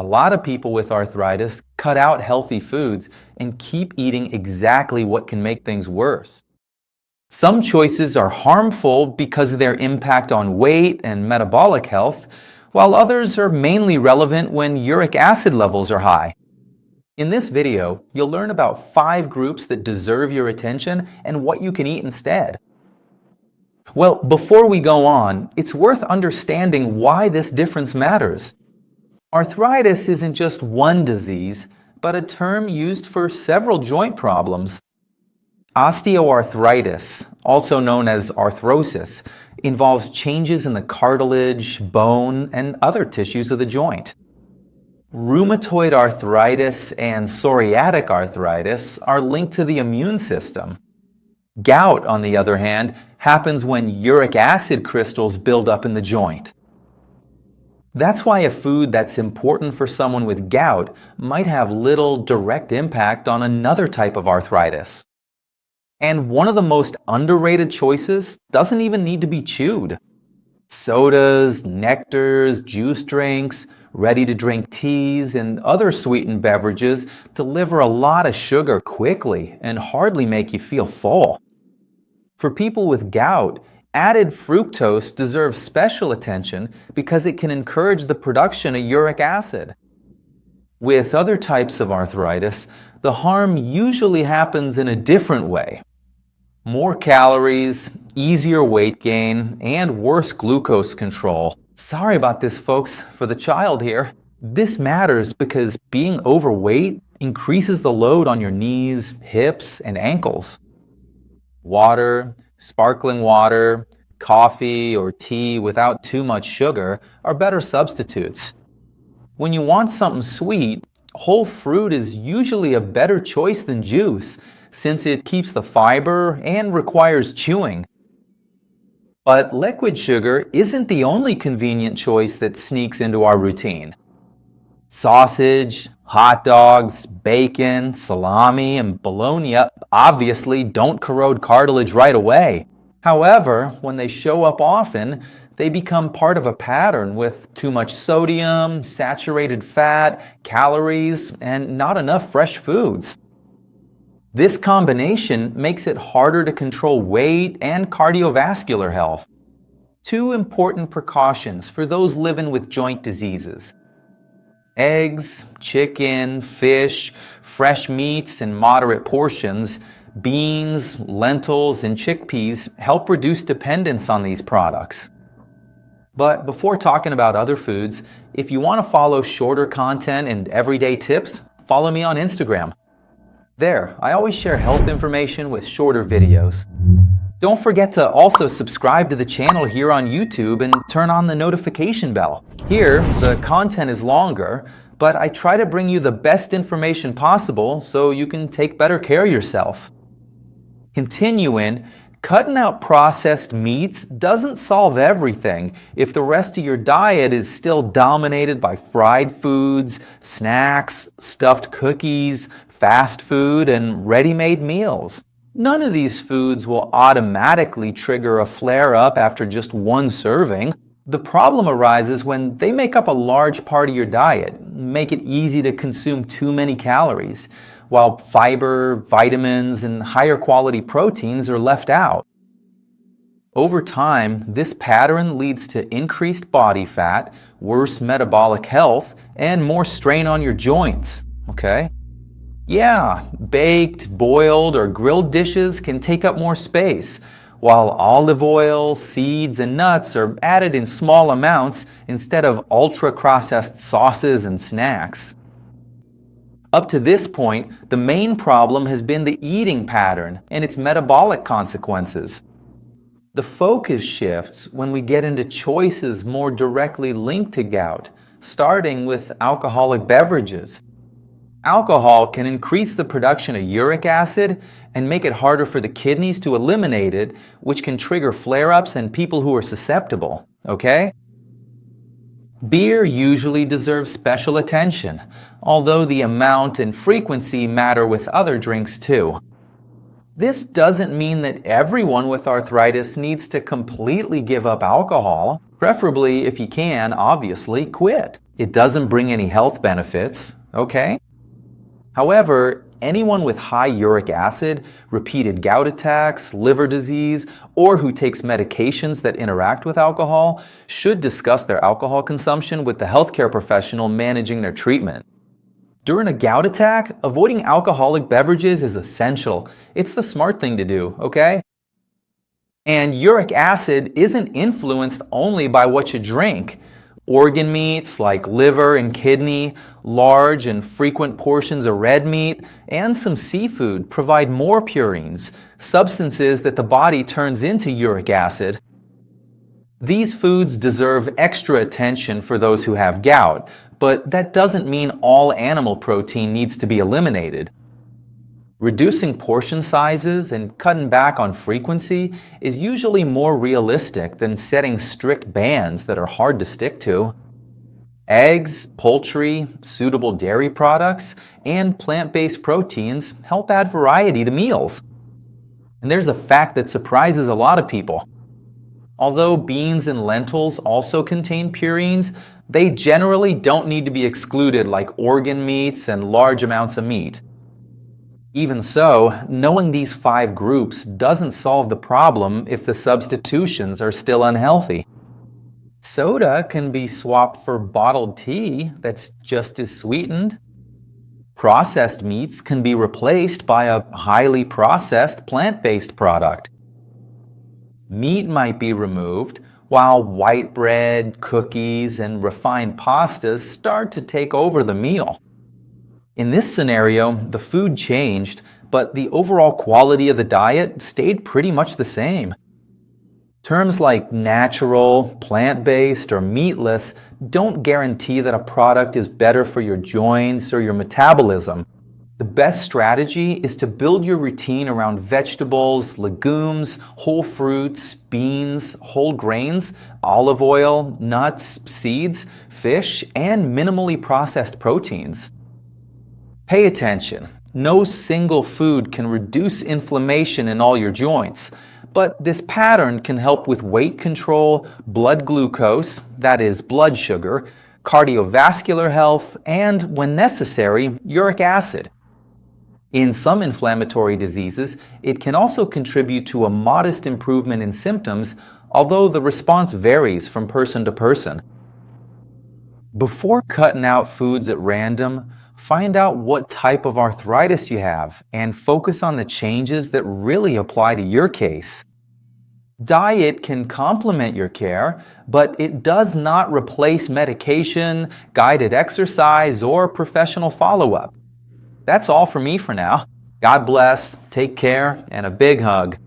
A lot of people with arthritis cut out healthy foods and keep eating exactly what can make things worse. Some choices are harmful because of their impact on weight and metabolic health, while others are mainly relevant when uric acid levels are high. In this video, you'll learn about 5 groups that deserve your attention and what you can eat instead. Well, before we go on, it's worth understanding why this difference matters. Arthritis isn't just one disease, but a term used for several joint problems. Osteoarthritis, also known as arthrosis, involves changes in the cartilage, bone, and other tissues of the joint. Rheumatoid arthritis and psoriatic arthritis are linked to the immune system. Gout, on the other hand, happens when uric acid crystals build up in the joint. That's why a food that's important for someone with gout might have little direct impact on another type of arthritis. And one of the most underrated choices doesn't even need to be chewed. Sodas, nectars, juice drinks, ready-to-drink teas, and other sweetened beverages deliver a lot of sugar quickly and hardly make you feel full. For people with gout, added fructose deserves special attention because it can encourage the production of uric acid. With other types of arthritis, the harm usually happens in a different way. More calories, easier weight gain, and worse glucose control. Sorry about this, folks, for the child here. This matters because being overweight increases the load on your knees, hips, and ankles. Water, sparkling water, coffee, or tea without too much sugar are better substitutes. When you want something sweet, whole fruit is usually a better choice than juice since it keeps the fiber and requires chewing. But liquid sugar isn't the only convenient choice that sneaks into our routine. Sausage, hot dogs, bacon, salami, and bologna obviously don't corrode cartilage right away. However, when they show up often, they become part of a pattern with too much sodium, saturated fat, calories, and not enough fresh foods. This combination makes it harder to control weight and cardiovascular health. 2 important precautions for those living with joint diseases. Eggs, chicken, fish, fresh meats in moderate portions, beans, lentils, and chickpeas help reduce dependence on these products. But before talking about other foods, if you want to follow shorter content and everyday tips, follow me on Instagram. There, I always share health information with shorter videos. Don't forget to also subscribe to the channel here on YouTube and turn on the notification bell. Here, the content is longer, but I try to bring you the best information possible so you can take better care of yourself. Continuing, cutting out processed meats doesn't solve everything if the rest of your diet is still dominated by fried foods, snacks, stuffed cookies, fast food, and ready-made meals. None of these foods will automatically trigger a flare-up after just one serving. The problem arises when they make up a large part of your diet, make it easy to consume too many calories, while fiber, vitamins, and higher quality proteins are left out. Over time, this pattern leads to increased body fat, worse metabolic health, and more strain on your joints. Okay? Yeah, baked, boiled, or grilled dishes can take up more space, while olive oil, seeds, and nuts are added in small amounts instead of ultra-processed sauces and snacks. Up to this point, the main problem has been the eating pattern and its metabolic consequences. The focus shifts when we get into choices more directly linked to gout, starting with alcoholic beverages. Alcohol can increase the production of uric acid and make it harder for the kidneys to eliminate it, which can trigger flare-ups in people who are susceptible, okay? Beer usually deserves special attention, although the amount and frequency matter with other drinks too. This doesn't mean that everyone with arthritis needs to completely give up alcohol. Preferably, if you can, obviously, quit. It doesn't bring any health benefits, okay? However, anyone with high uric acid, repeated gout attacks, liver disease, or who takes medications that interact with alcohol should discuss their alcohol consumption with the healthcare professional managing their treatment. During a gout attack, avoiding alcoholic beverages is essential. It's the smart thing to do, okay? And uric acid isn't influenced only by what you drink. Organ meats like liver and kidney, large and frequent portions of red meat, and some seafood provide more purines, substances that the body turns into uric acid. These foods deserve extra attention for those who have gout, but that doesn't mean all animal protein needs to be eliminated. Reducing portion sizes and cutting back on frequency is usually more realistic than setting strict bans that are hard to stick to. Eggs, poultry, suitable dairy products, and plant-based proteins help add variety to meals. And there's a fact that surprises a lot of people. Although beans and lentils also contain purines, they generally don't need to be excluded like organ meats and large amounts of meat. Even so, knowing these 5 groups doesn't solve the problem if the substitutions are still unhealthy. Soda can be swapped for bottled tea that's just as sweetened. Processed meats can be replaced by a highly processed plant-based product. Meat might be removed, while white bread, cookies, and refined pastas start to take over the meal. In this scenario, the food changed, but the overall quality of the diet stayed pretty much the same. Terms like natural, plant-based, or meatless don't guarantee that a product is better for your joints or your metabolism. The best strategy is to build your routine around vegetables, legumes, whole fruits, beans, whole grains, olive oil, nuts, seeds, fish, and minimally processed proteins. Pay attention. No single food can reduce inflammation in all your joints, but this pattern can help with weight control, blood glucose, that is blood sugar, cardiovascular health, and, when necessary, uric acid. In some inflammatory diseases, it can also contribute to a modest improvement in symptoms, although the response varies from person to person. Before cutting out foods at random, find out what type of arthritis you have and focus on the changes that really apply to your case. Diet can complement your care, but it does not replace medication, guided exercise, or professional follow-up. That's all for me for now. God bless, take care, and a big hug.